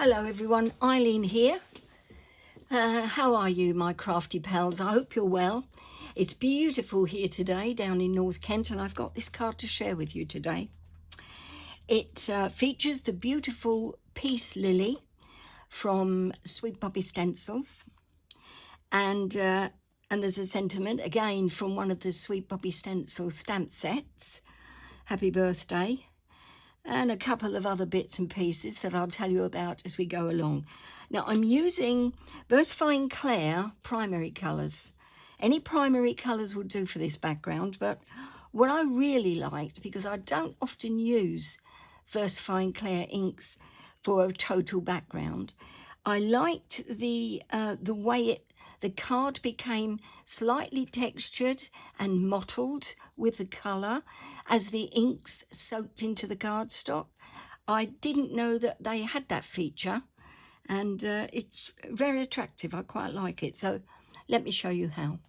Hello everyone, Eileen here. How are you, my crafty pals? I hope you're well. It's beautiful here today down in North Kent, and I've got this card to share with you today. It features the beautiful Peace Lily from Sweet Puppy Stencils, and there's a sentiment again from one of the Sweet Puppy Stencil stamp sets. Happy birthday. And a couple of other bits and pieces that I'll tell you about as we go along. Now, I'm using Versafine Clair primary colours. Any primary colours will do for this background, but what I really liked, because I don't often use Versafine Clair inks for a total background, I liked the way the card became slightly textured and mottled with the colour as the inks soaked into the cardstock. I didn't know that they had that feature, and it's very attractive. I quite like it. So let me show you how.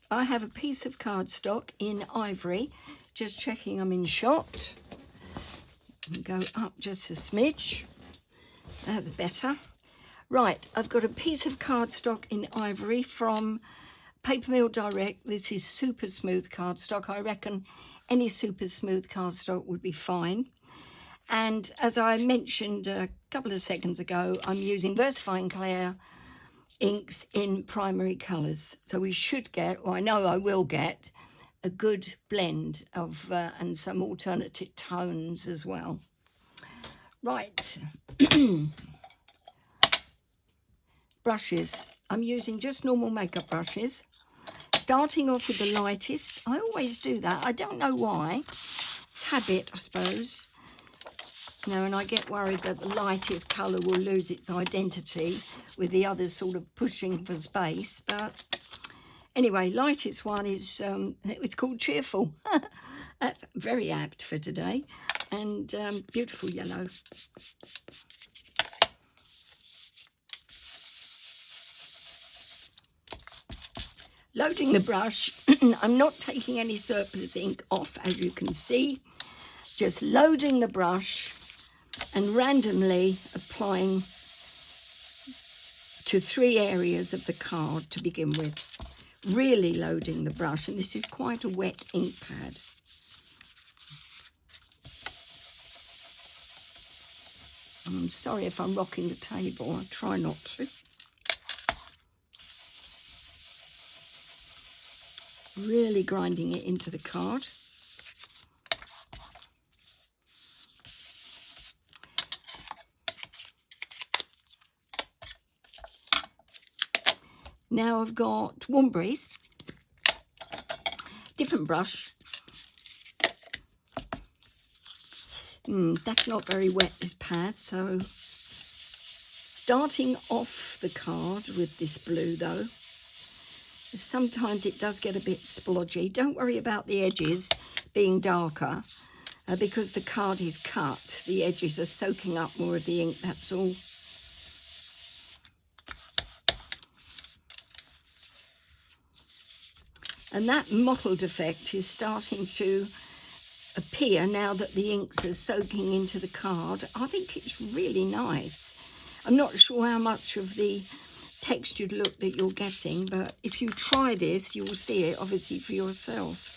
I have a piece of cardstock in ivory. Just checking I'm in shot. Go up just a smidge. That's better. Right, I've got a piece of cardstock in ivory from Paper Mill Direct. This is super smooth cardstock. I reckon any super smooth cardstock would be fine. And as I mentioned a couple of seconds ago, I'm using Versafine Clair inks in primary colours. So we should get, or I know I will get, a good blend of and some alternative tones as well. Right. Brushes. I'm using just normal makeup brushes. Starting off with the lightest. I always do that. I don't know why. It's habit, I suppose. Now, and I get worried that the lightest colour will lose its identity with the others sort of pushing for space. But anyway, lightest one is, it's called Cheerful. That's very apt for today. And beautiful yellow. Loading the brush. I'm not taking any surplus ink off, as you can see. Just loading the brush and randomly applying to 3 areas of the card to begin with. Really loading the brush, and this is quite a wet ink pad. I'm sorry if I'm rocking the table. I'll try not to. Really grinding it into the card. Now I've got Warm Breeze, different brush. That's not very wet, this pad, so starting off the card with this blue though. Sometimes it does get a bit splodgy. Don't worry about the edges being darker because the card is cut. The edges are soaking up more of the ink, that's all. And that mottled effect is starting to appear now that the inks are soaking into the card. I think it's really nice. I'm not sure how much of the textured look that you're getting, but if you try this, you'll see it obviously for yourself.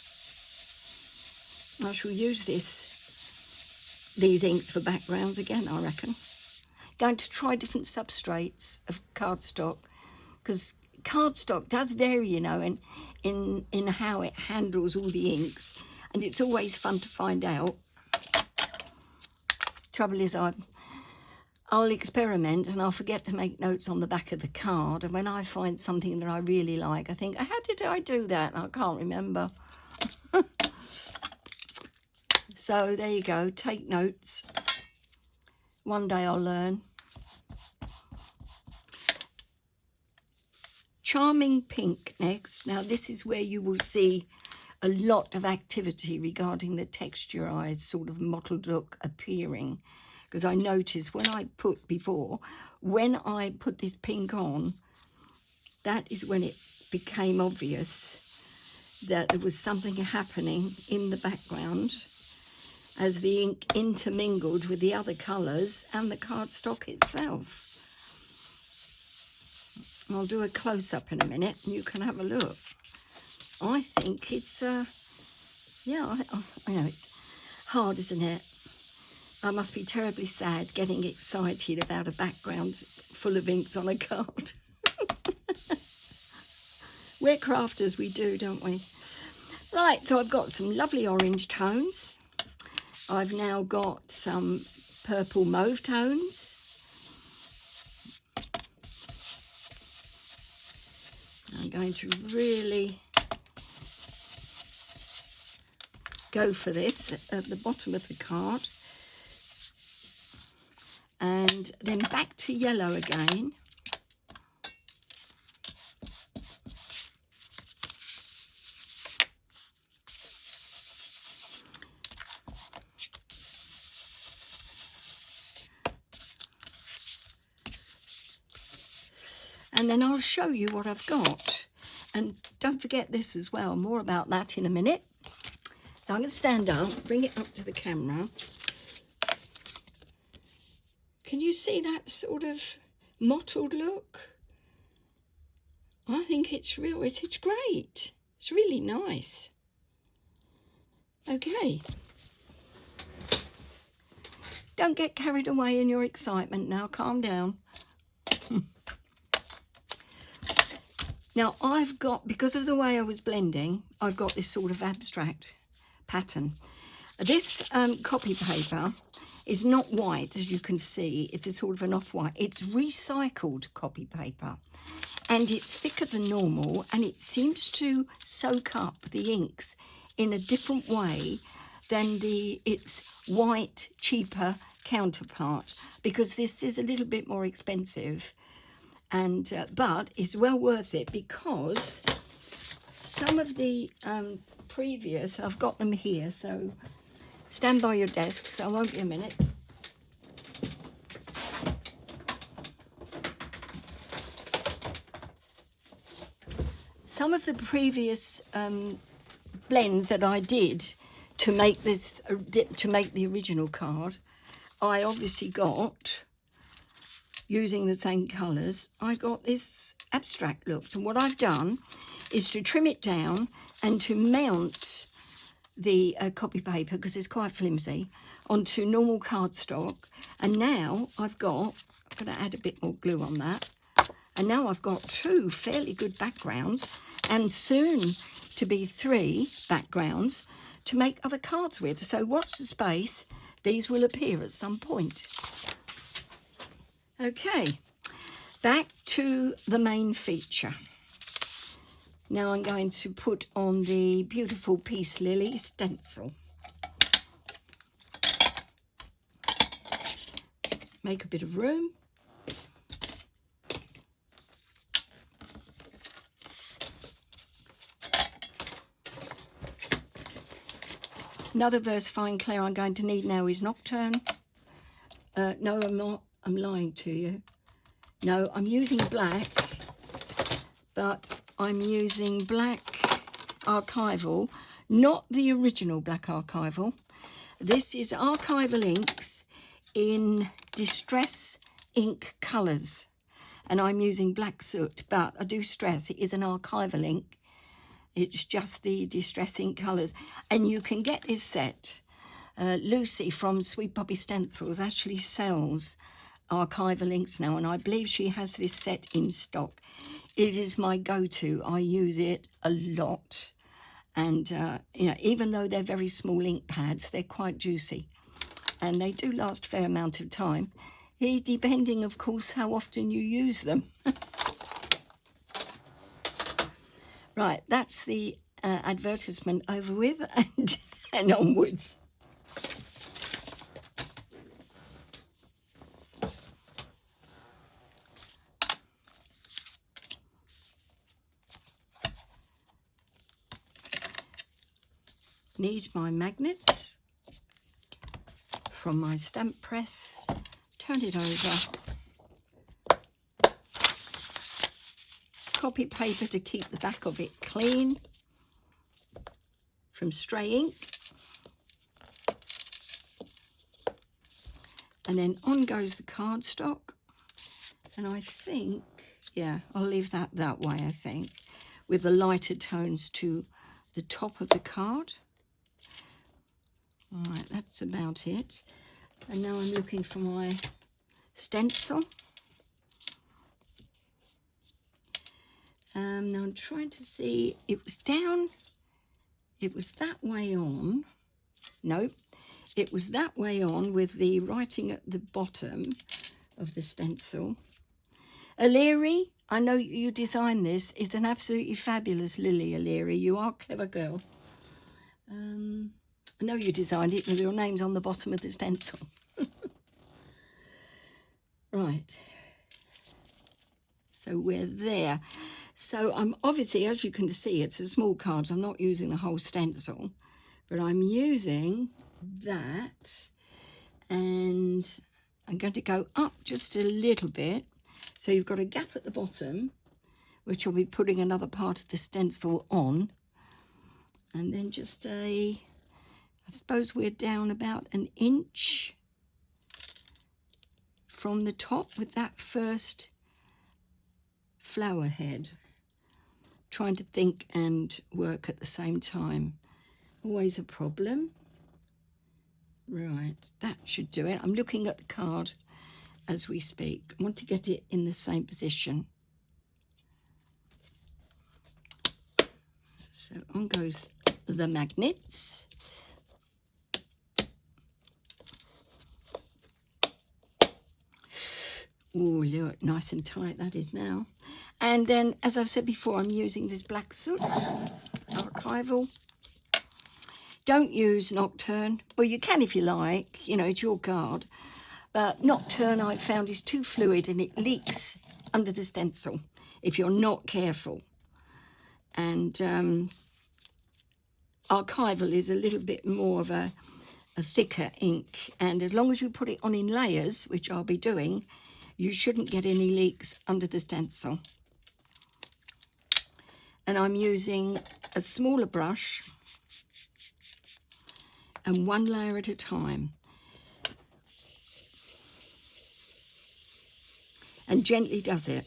I shall use these inks for backgrounds again, I reckon. Going to try different substrates of cardstock, because cardstock does vary, you know, in how it handles all the inks, and it's always fun to find out. Trouble is, I'll experiment and I'll forget to make notes on the back of the card, and when I find something that I really like, I think, how did I do that? I can't remember. So there you go, take notes. One day I'll learn. Charming Pink next. Now this is where you will see a lot of activity regarding the texturized sort of mottled look appearing, because I noticed when I put this pink on, that is when it became obvious that there was something happening in the background as the ink intermingled with the other colours and the cardstock itself. I'll do a close-up in a minute and you can have a look. I think it's, yeah, I know it's hard, isn't it? I must be terribly sad getting excited about a background full of inks on a card. We're crafters, we do, don't we? Right, so I've got some lovely orange tones. I've now got some purple mauve tones. I'm going to really go for this at the bottom of the card. And then back to yellow again. And then I'll show you what I've got. And don't forget this as well, more about that in a minute. So I'm going to stand up, bring it up to the camera. Can you see that sort of mottled look? I think it's real, it's great. It's really nice. Okay. Don't get carried away in your excitement now, calm down. Now I've got, because of the way I was blending, I've got this sort of abstract pattern. This copy paper is not white, as you can see. It's a sort of an off-white. It's recycled copy paper, and it's thicker than normal, and it seems to soak up the inks in a different way than its white, cheaper counterpart, because this is a little bit more expensive, and but it's well worth it, because some of the previous, I've got them here, so stand by your desks, I won't be a minute. Some of the previous blends that I did to make this, to make the original card, I obviously got, using the same colours, I got this abstract look. So what I've done is to trim it down and to mount the copy paper, because it's quite flimsy, onto normal cardstock. And now I'm going to add a bit more glue on that. And now I've got two fairly good backgrounds, and soon to be 3 backgrounds to make other cards with. So watch the space, these will appear at some point. Okay, back to the main feature. Now I'm going to put on the beautiful Peace Lily stencil. Make a bit of room. Another VersaFine clear I'm going to need now is Nocturne. No, I'm not. I'm lying to you. No, I'm using black, but I'm using black archival, not the original black archival. This is archival inks in distress ink colours, and I'm using black soot, but I do stress it is an archival ink. It's just the distress ink colours, and you can get this set. Lucy from Sweet Poppy Stencils actually sells archival inks now, and I believe she has this set in stock. It is my go-to. I use it a lot, and you know, even though they're very small ink pads, they're quite juicy, and they do last a fair amount of time, depending of course how often you use them. Right, that's the advertisement over with, and onwards. Need my magnets from my stamp press, turn it over. Copy paper to keep the back of it clean. from Stray Ink. And then on goes the cardstock. And I think, yeah, I'll leave that way, I think, with the lighter tones to the top of the card. All right, that's about it. And now I'm looking for my stencil. Now I'm trying to see, it was that way on. Nope, it was that way on with the writing at the bottom of the stencil. O'Leary, I know you designed this. It's an absolutely fabulous Lily O'Leary. You are a clever girl. I know you designed it because your name's on the bottom of the stencil. Right. So we're there. So I'm obviously, as you can see, it's a small card. So I'm not using the whole stencil, but I'm using that, and I'm going to go up just a little bit. So you've got a gap at the bottom, which I'll be putting another part of the stencil on. And then just I suppose we're down about an inch from the top with that first flower head. Trying to think and work at the same time. Always a problem. Right, that should do it. I'm looking at the card as we speak. I want to get it in the same position. So on goes the magnets. Oh, look, nice and tight that is now. And then, as I said before, I'm using this black soot, archival. Don't use Nocturne. Well, you can if you like, you know, it's your card. But Nocturne, I found, is too fluid and it leaks under the stencil if you're not careful. And archival is a little bit more of a thicker ink. And as long as you put it on in layers, which I'll be doing, you shouldn't get any leaks under the stencil. And I'm using a smaller brush and one layer at a time. And gently does it.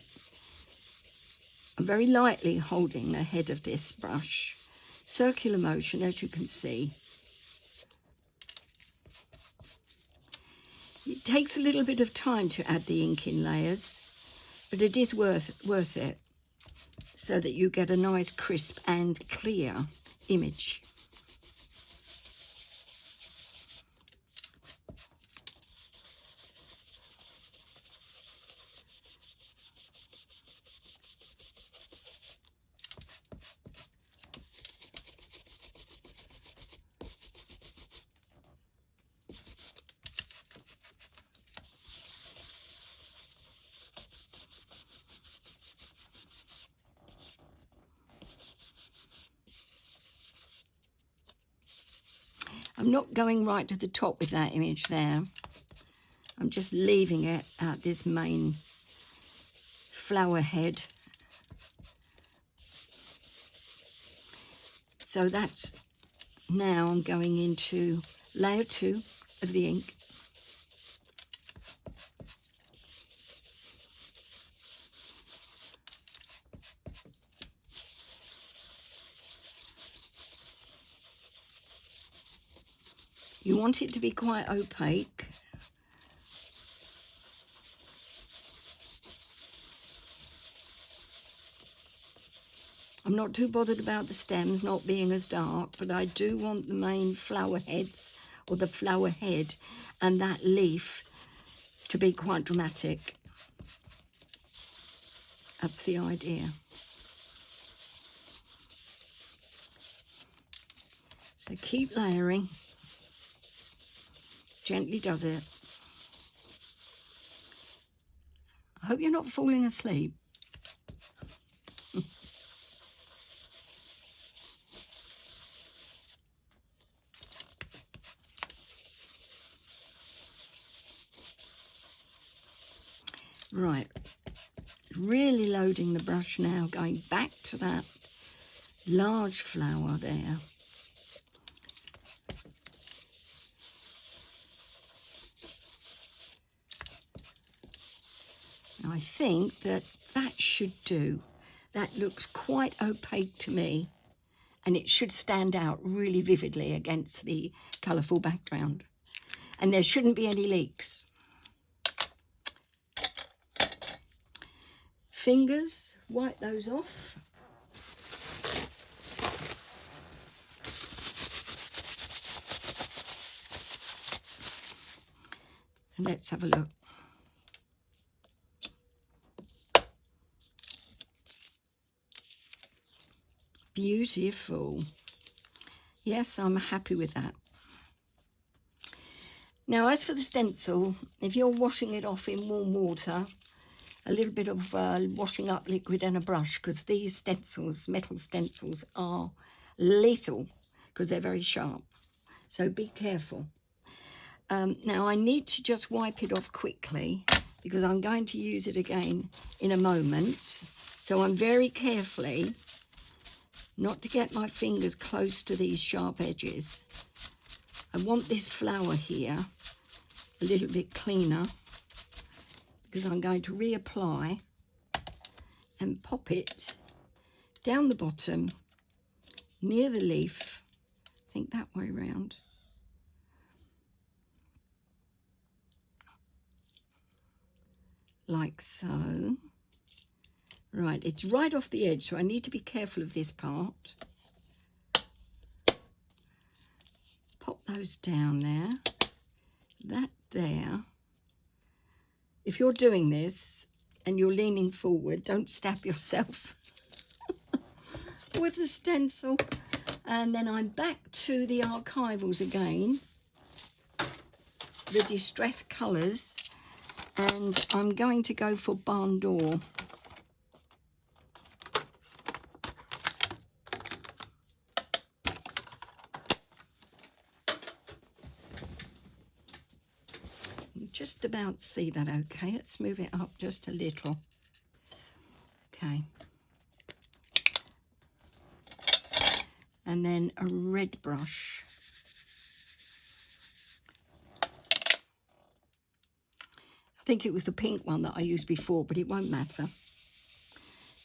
I'm very lightly holding the head of this brush. Circular motion, as you can see. It takes a little bit of time to add the ink in layers, but it is worth it, so that you get a nice crisp and clear image. I'm not going right to the top with that image there. I'm just leaving it at this main flower head. So that's now I'm going into layer 2 of the ink. You want it to be quite opaque. I'm not too bothered about the stems not being as dark, but I do want the main flower heads, or the flower head, and that leaf to be quite dramatic. That's the idea. So keep layering. Gently does it. I hope you're not falling asleep. Right, really loading the brush now, going back to that large flower there. I think that should do. That looks quite opaque to me, and it should stand out really vividly against the colourful background. And there shouldn't be any leaks. Fingers, wipe those off. And let's have a look. Beautiful. Yes, I'm happy with that. Now, as for the stencil, if you're washing it off in warm water, a little bit of washing up liquid and a brush, because these stencils, metal stencils, are lethal because they're very sharp. So be careful. Now, I need to just wipe it off quickly because I'm going to use it again in a moment. So I'm very carefully not to get my fingers close to these sharp edges. I want this flower here a little bit cleaner because I'm going to reapply and pop it down the bottom near the leaf. I think that way round. Like so. Right, it's right off the edge, so I need to be careful of this part. Pop those down there. That there. If you're doing this and you're leaning forward, don't stab yourself with the stencil. And then I'm back to the archivals again, the distressed colours, and I'm going to go for barn door. Just about see that okay. Let's move it up just a little. Okay. And then a red brush. I think it was the pink one that I used before, but it won't matter.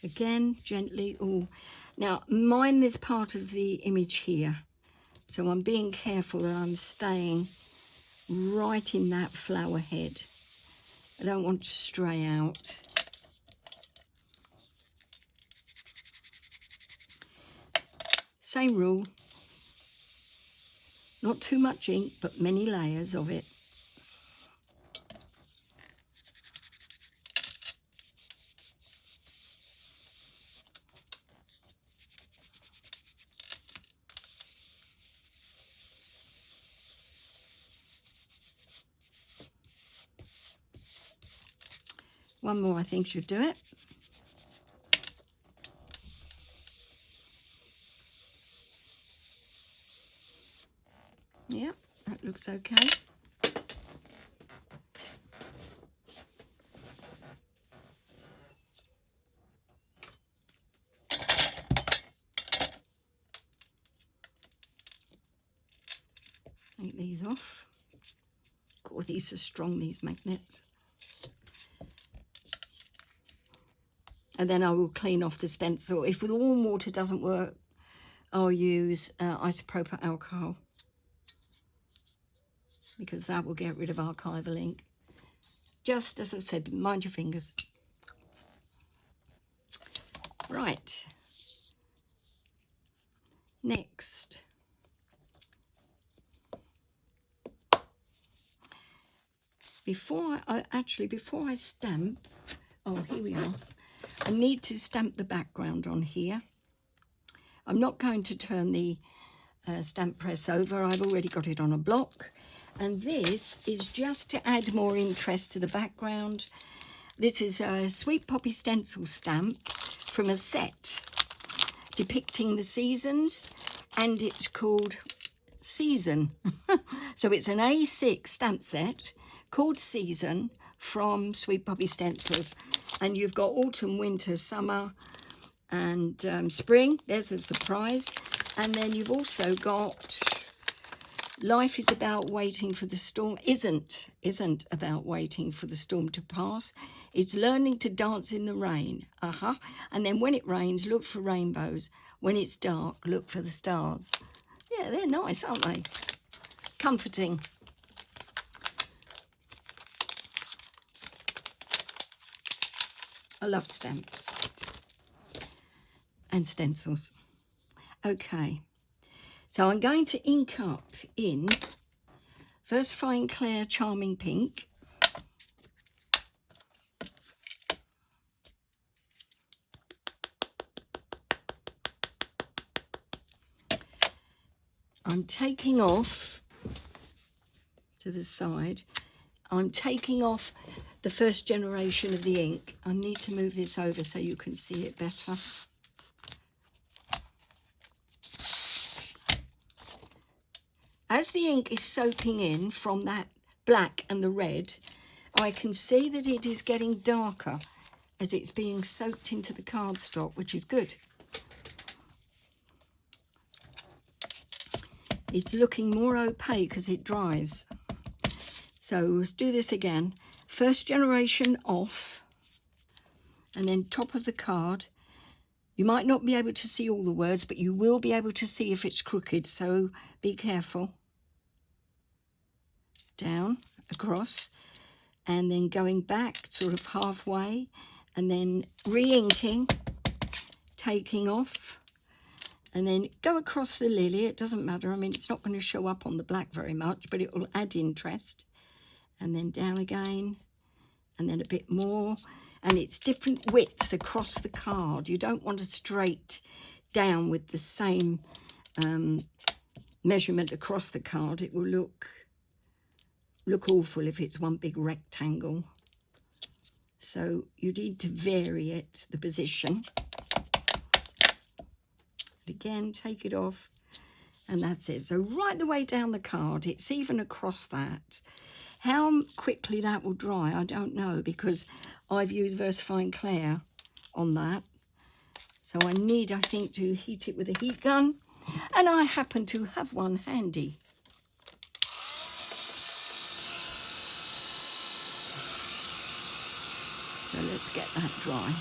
Again, gently. Oh, now mind this part of the image here. So I'm being careful that I'm staying right in that flower head. I don't want to stray out. Same rule. Not too much ink, but many layers of it. One more, I think, should do it. Yeah, that looks okay. Take these off. God, these are strong, these magnets. And then I will clean off the stencil. If the warm water doesn't work, I'll use isopropyl alcohol, because that will get rid of archival ink. Just as I said, mind your fingers. Right. Next. Before I stamp, oh, here we are. I need to stamp the background on here. I'm not going to turn the stamp press over. I've already got it on a block. And this is just to add more interest to the background. This is a Sweet Poppy stencil stamp from a set depicting the seasons, and it's called Season. So it's an A6 stamp set called Season from Sweet Poppy Stencils. And you've got autumn, winter, summer, and spring. There's a surprise. And then you've also got Life is about waiting for the storm. Isn't about waiting for the storm to pass. It's learning to dance in the rain. And then when it rains, look for rainbows. When it's dark, look for the stars. Yeah, they're nice, aren't they? Comforting. I love stamps and stencils. Okay, so I'm going to ink up in Versifying Clair Charming Pink. I'm taking off to the side. I'm taking off the first generation of the ink. I need to move this over so you can see it better. As the ink is soaking in from that black and the red, I can see that it is getting darker as it's being soaked into the cardstock, which is good. It's looking more opaque as it dries. So let's do this again. First generation off, and then top of the card. You might not be able to see all the words, but you will be able to see if it's crooked, so be careful. Down, across, and then going back sort of halfway, and then re-inking, taking off, and then go across the lily. It doesn't matter. I mean, it's not going to show up on the black very much, but it will add interest. And then down again, and then a bit more. And it's different widths across the card. You don't want a straight down with the same measurement across the card. It will look awful if it's one big rectangle. So you need to vary it, the position. Again, take it off, and that's it. So right the way down the card, it's even across that. How quickly that will dry, I don't know, because I've used Versifying Clair on that. So I need, I think, to heat it with a heat gun, and I happen to have one handy. So let's get that dry.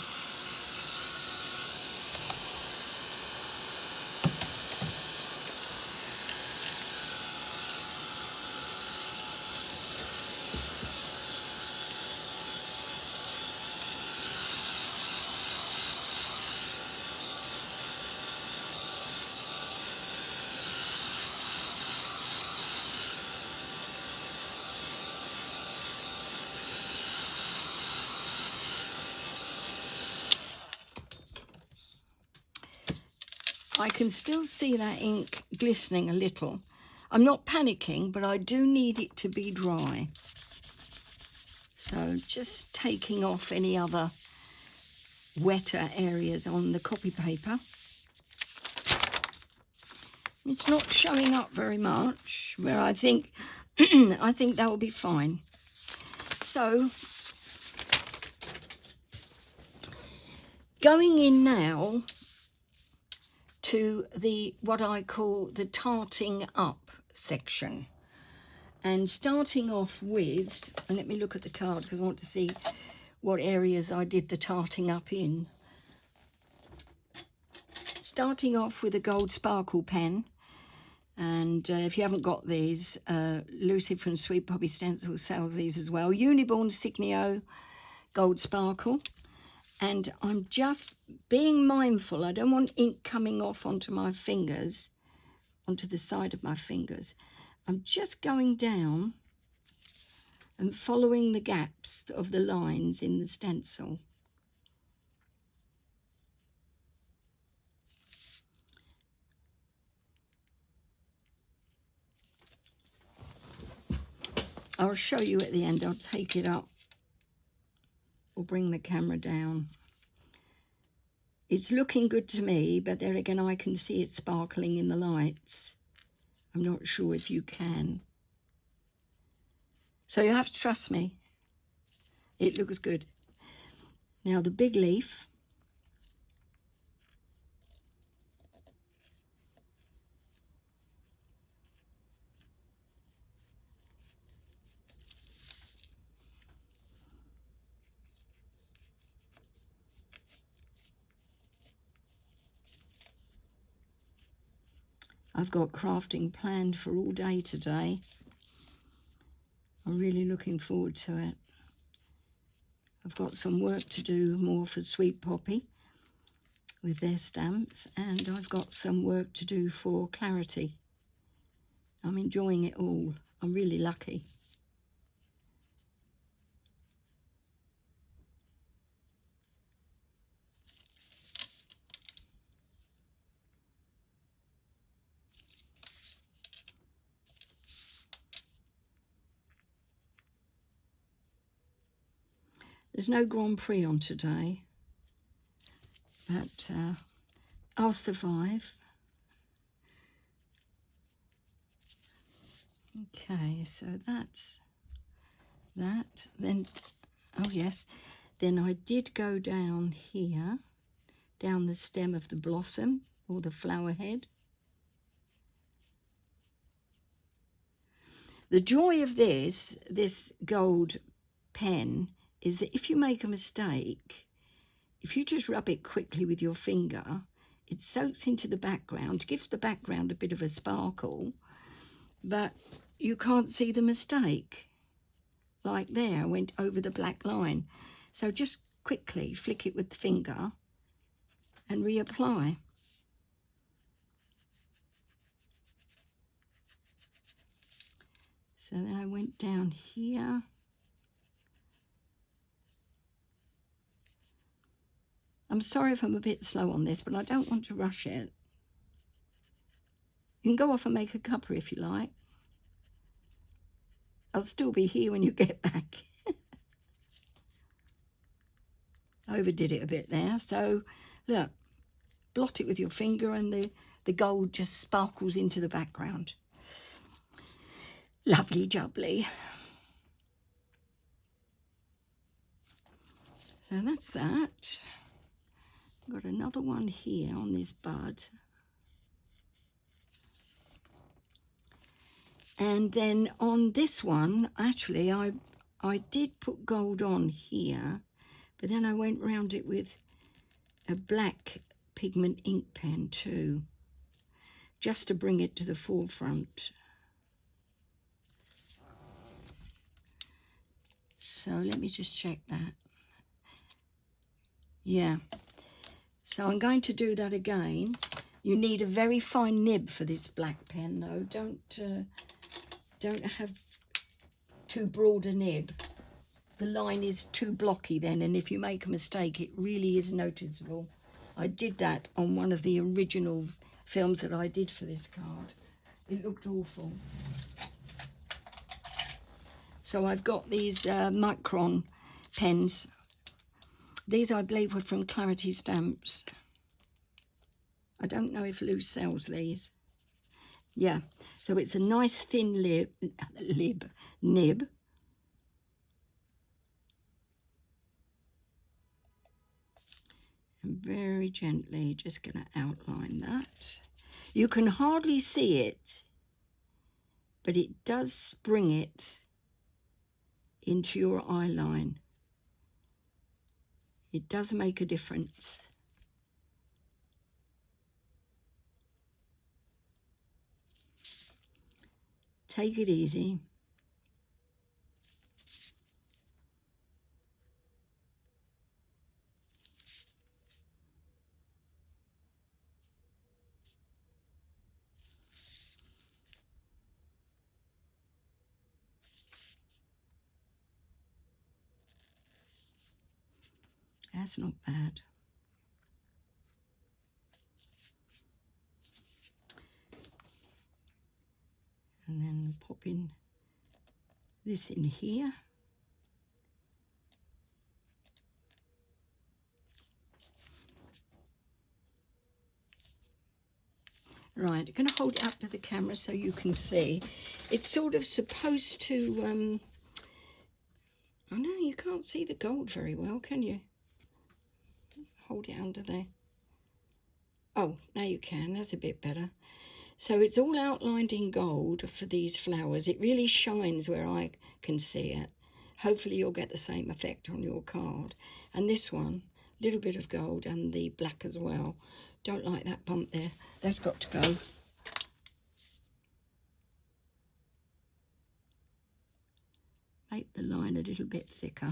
I can still see that ink glistening a little. I'm not panicking, but I do need it to be dry. So just taking off any other wetter areas on the copy paper. It's not showing up very much, where I think I think that will be fine. So going in now to the what I call the tarting up section, and starting off with, and let me look at the card because I want to see what areas I did the tarting up in. Starting off with a gold sparkle pen, and if you haven't got these, Lucy from Sweet Poppy Stencil sells these as well. Uniborn Signio Gold Sparkle. And I'm just being mindful, I don't want ink coming off onto my fingers, onto the side of my fingers. I'm just going down and following the gaps of the lines in the stencil. I'll show you at the end. I'll take it up or bring the camera down. It's looking good to me, but there again I can see it sparkling in the lights. I'm not sure if you can. So you have to trust me. It looks good. Now the big leaf. I've got crafting planned for all day today. I'm really looking forward to it. I've got some work to do more for Sweet Poppy with their stamps, and I've got some work to do for Clarity. I'm enjoying it all. I'm really lucky. There's no Grand Prix on today, but I'll survive. Okay, so that's that. Then, oh yes, then I did go down here, down the stem of the blossom or the flower head. The joy of this gold pen is that if you make a mistake, if you just rub it quickly with your finger, it soaks into the background, gives the background a bit of a sparkle, but you can't see the mistake. Like there, I went over the black line. So just quickly flick it with the finger and reapply. So then I went down here. I'm sorry if I'm a bit slow on this, but I don't want to rush it. You can go off and make a cuppa if you like. I'll still be here when you get back. Overdid it a bit there. So look, blot it with your finger and the gold just sparkles into the background. Lovely jubbly. So that's that. Got another one here on this bud. And then on this one, actually, I did put gold on here, but then I went round it with a black pigment ink pen too, just to bring it to the forefront. So let me just check that. Yeah. So I'm going to do that again. You need a very fine nib for this black pen though. Don't have too broad a nib. The line is too blocky then, and if you make a mistake, it really is noticeable. I did that on one of the original films that I did for this card. It looked awful. So I've got these Micron pens. These, I believe, were from Clarity Stamps. I don't know if Lou sells these. Yeah, so it's a nice thin nib. And very gently just going to outline that. You can hardly see it, but it does bring it into your eye line. It does make a difference. Take it easy. That's not bad. And then popping this in here. Right, I'm going to hold it up to the camera so you can see. It's sort of supposed to, oh no, you can't see the gold very well, can you? Hold it under there. Oh, now you can, that's a bit better. So it's all outlined in gold for these flowers. It really shines where I can see it. Hopefully you'll get the same effect on your card. And this one, a little bit of gold and the black as well. Don't like that bump there. That's got to go. make the line a little bit thicker.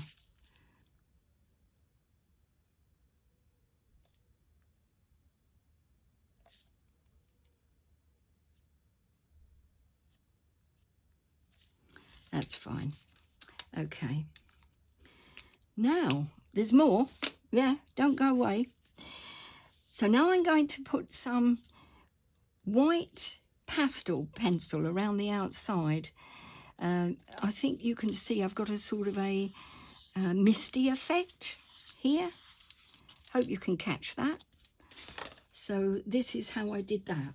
That's fine. Okay. Now, there's more. Yeah, don't go away. So now I'm going to put some white pastel pencil around the outside. I think you can see I've got a sort of a misty effect here. Hope you can catch that. So this is how I did that.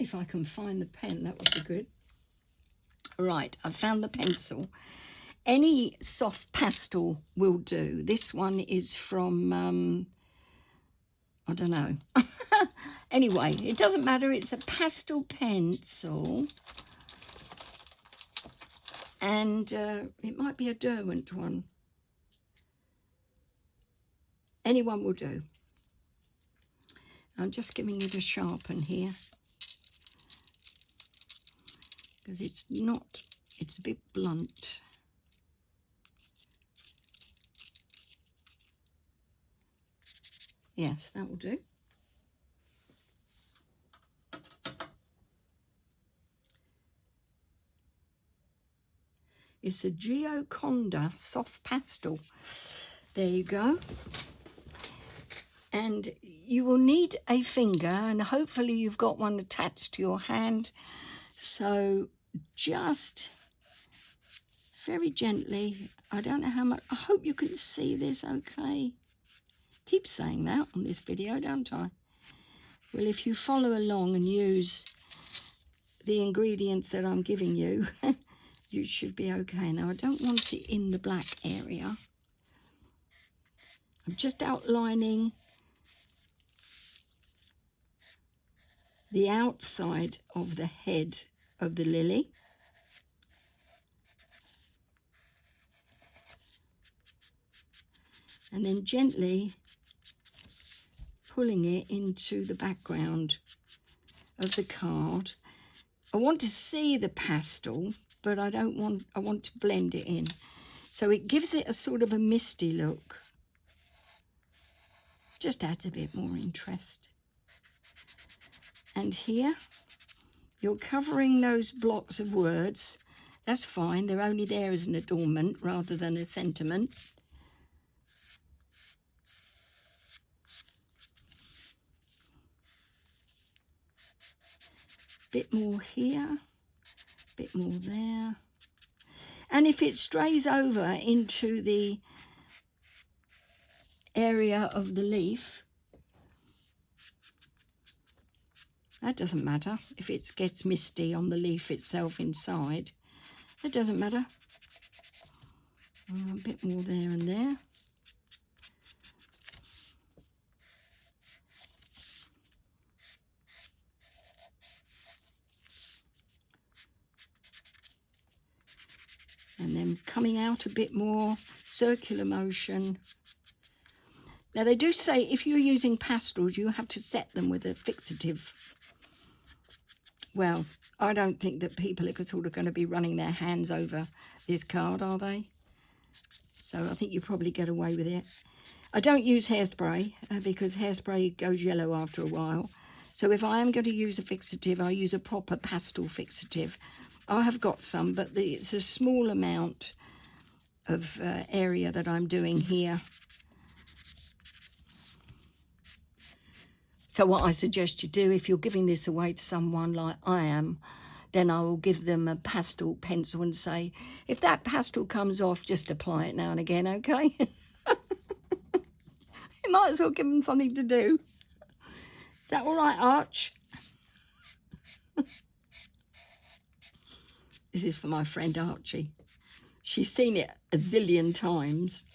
If I can find the pen, that would be good. Right, I've found the pencil. Any soft pastel will do. This one is from, I don't know. Anyway, it doesn't matter. It's a pastel pencil. And it might be a Derwent one. Anyone will do. I'm just giving it a sharpen here. Because it's a bit blunt. Yes, that will do. It's a Gioconda soft pastel. There you go. And you will need a finger, and hopefully you've got one attached to your hand. So just very gently, I don't know how much, I hope you can see this okay. Keep saying that on this video, don't I? Well, if you follow along and use the ingredients that I'm giving you, you should be okay. Now, I don't want it in the black area. I'm just outlining the outside of the head of the lily. And then gently pulling it into the background of the card. I want to see the pastel, but I want to blend it in. So it gives it a sort of a misty look. Just adds a bit more interest. And here, you're covering those blocks of words. That's fine. They're only there as an adornment rather than a sentiment. Bit more here, bit more there. And if it strays over into the area of the leaf, that doesn't matter. If it gets misty on the leaf itself inside, that doesn't matter. A bit more there and there. And then coming out a bit more, circular motion. Now they do say if you're using pastels, you have to set them with a fixative. Well, I don't think that people are sort of going to be running their hands over this card, are they? So I think you probably get away with it. I don't use hairspray because hairspray goes yellow after a while. So if I am going to use a fixative, I use a proper pastel fixative. I have got some, but it's a small amount of area that I'm doing here. So what I suggest you do, if you're giving this away to someone like I am, then I will give them a pastel pencil and say, if that pastel comes off, just apply it now and again, okay? You might as well give them something to do. Is that all right, Arch? This is for my friend Archie. She's seen it a zillion times,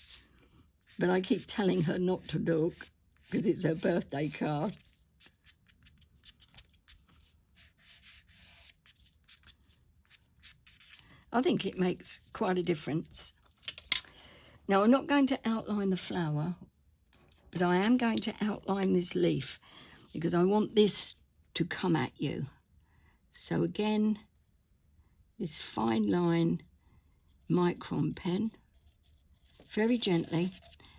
but I keep telling her not to look because it's her birthday card. I think it makes quite a difference. Now, I'm not going to outline the flower, but I am going to outline this leaf because I want this to come at you. So again, this fine line micron pen, very gently.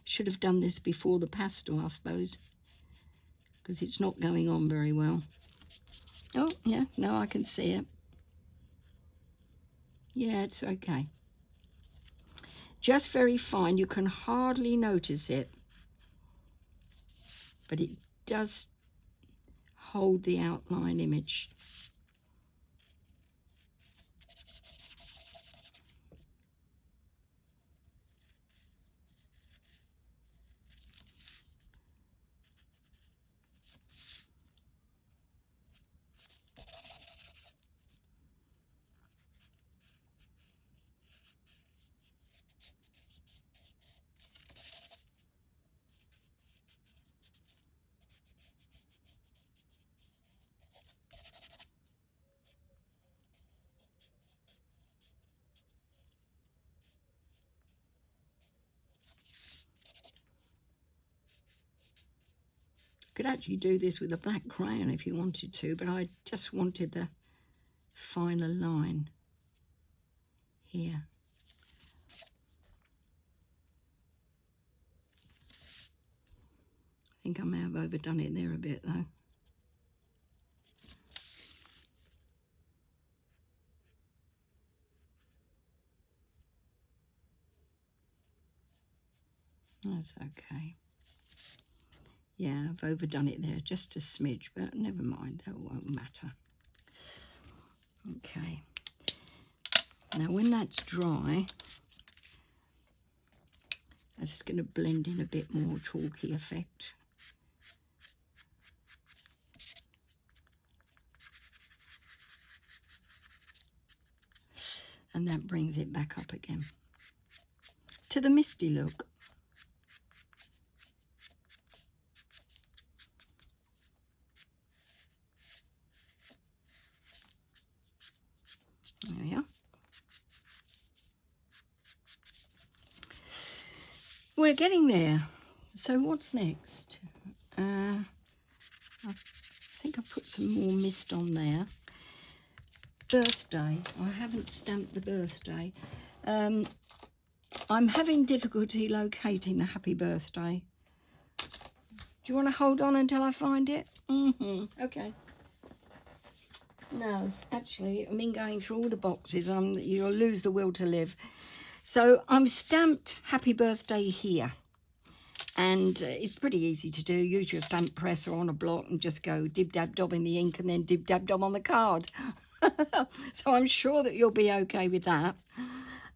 Should have done this before the pastel, I suppose, because it's not going on very well. Oh, yeah, no, I can see it. Yeah, it's okay. Just very fine. You can hardly notice it, but it does hold the outline image. Could actually do this with a black crayon if you wanted to, but I just wanted the finer line here. I think I may have overdone it there a bit though. That's okay. Yeah, I've overdone it there just a smidge, but never mind, that won't matter. Okay. Now when that's dry, I'm just going to blend in a bit more chalky effect. And that brings it back up again to the misty look. There we are. We're getting there. So what's next? I think I put some more mist on there. Birthday. I haven't stamped the birthday. I'm having difficulty locating the happy birthday. Do you want to hold on until I find it? Okay. No, actually, I mean going through all the boxes, you'll lose the will to live. So I'm stamped happy birthday here. And it's pretty easy to do. Use your stamp press or on a block and just go dib-dab-dob in the ink and then dib-dab-dob on the card. So I'm sure that you'll be okay with that.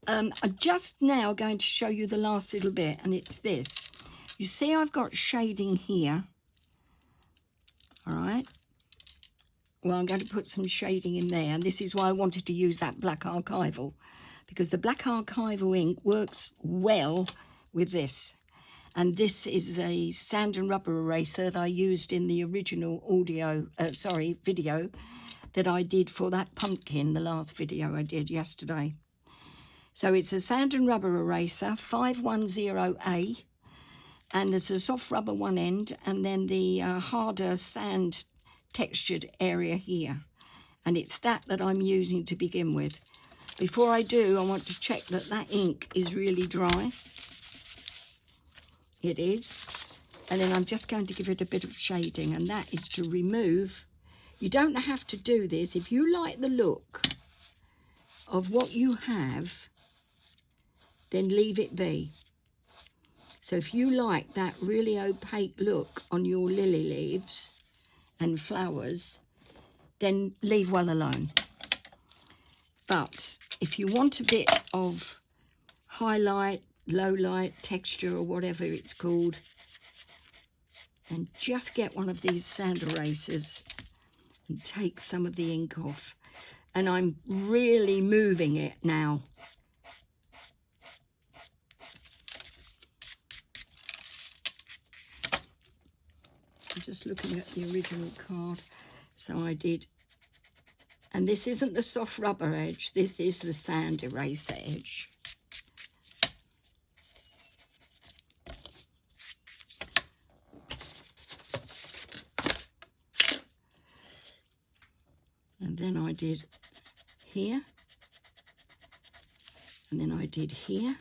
I'm just now going to show you the last little bit, and it's this. You see I've got shading here. All right. Well, I'm going to put some shading in there, and this is why I wanted to use that black archival, because the black archival ink works well with this. And this is a sand and rubber eraser that I used in the original video that I did for that pumpkin, the last video I did yesterday. So it's a sand and rubber eraser, 510A, and there's a soft rubber one end, and then the harder sand textured area here. And it's that I'm using to begin with. Before I do, I want to check that that ink is really dry. It is. And then I'm just going to give it a bit of shading, and that is to remove. You don't have to do this. If you like the look of what you have, then leave it be. So if you like that really opaque look on your lily leaves and flowers, then leave well alone. But if you want a bit of highlight, low light, texture, or whatever it's called, then just get one of these sand erasers and take some of the ink off. And I'm really moving it now. I'm just looking at the original card. So I did And this isn't the soft rubber edge, this is the sand eraser edge. And then I did here, and then I did here,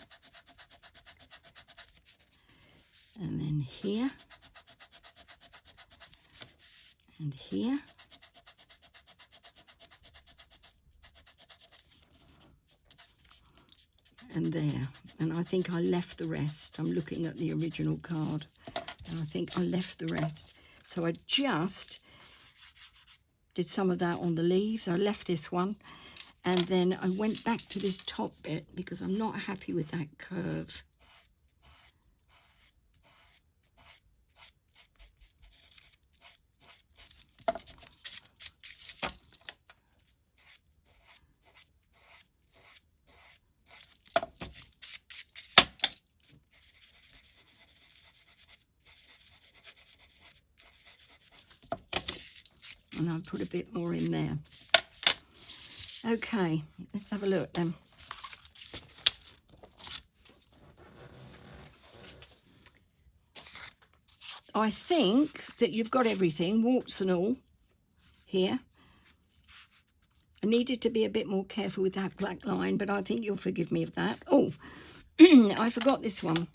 and then here, and here, and there. And I think I left the rest. I'm looking at the original card, and I think I left the rest. So I just did some of that on the leaves. I left this one, and then I went back to this top bit because I'm not happy with that curve. And I'll put a bit more in there. Okay, let's have a look then. I think that you've got everything, warts and all, here. I needed to be a bit more careful with that black line, but I think you'll forgive me of that. Oh, I forgot this one.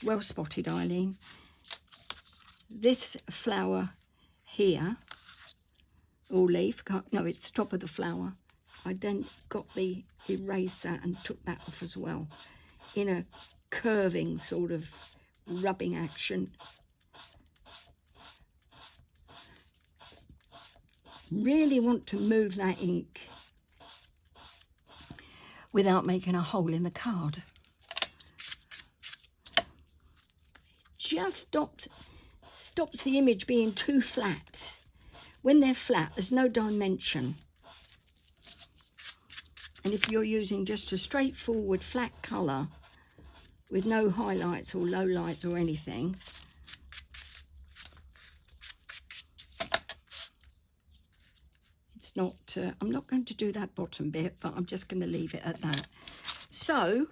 Well spotted, Eileen. This flower here, or leaf, no, it's the top of the flower. I then got the eraser and took that off as well in a curving sort of rubbing action. Really want to move that ink without making a hole in the card. Just stops the image being too flat. When they're flat, there's no dimension. And if you're using just a straightforward flat colour with no highlights or lowlights or anything, it's not, I'm not going to do that bottom bit, but I'm just going to leave it at that. So,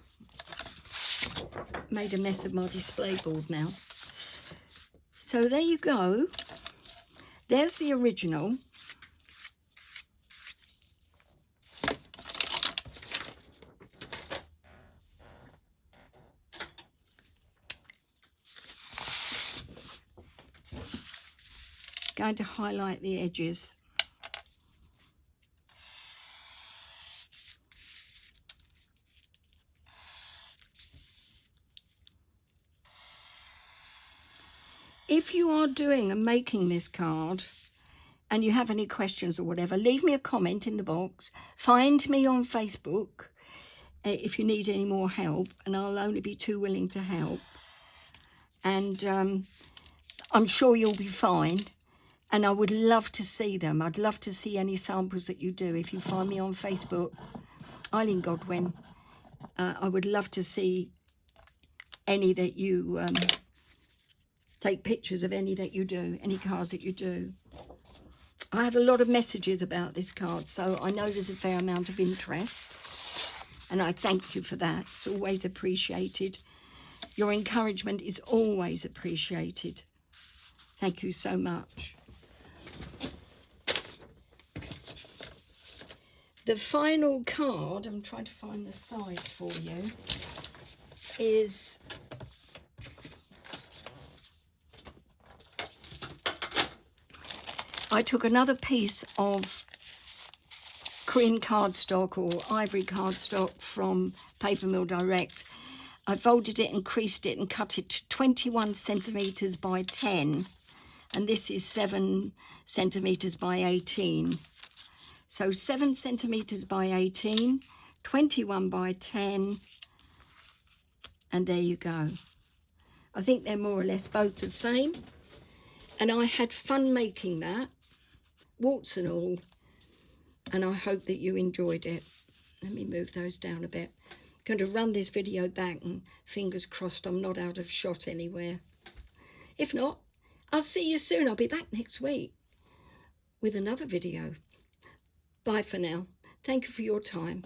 made a mess of my display board now. So there you go. There's the original. Going to highlight the edges. If you are doing and making this card and you have any questions or whatever, leave me a comment in the box. Find me on Facebook if you need any more help, and I'll only be too willing to help. And I'm sure you'll be fine. And I would love to see them. I'd love to see any samples that you do. If you find me on Facebook, Eileen Godwin, I would love to see any that you take pictures of, any that you do, any cards that you do. I had a lot of messages about this card, so I know there's a fair amount of interest, and I thank you for that. It's always appreciated. Your encouragement is always appreciated. Thank you so much. The final card, I'm trying to find the size for you, is I took another piece of cream cardstock or ivory cardstock from Paper Mill Direct. I folded it and creased it and cut it to 21 centimetres by 10. And this is 7 centimetres by 18. So 7 centimetres by 18, 21 by 10. And there you go. I think they're more or less both the same. And I had fun making that, warts and all, and I hope that you enjoyed it. Let me move those down a bit. I'm going to run this video back, and fingers crossed I'm not out of shot anywhere. If not, I'll see you soon. I'll be back next week with another video. Bye for now. Thank you for your time.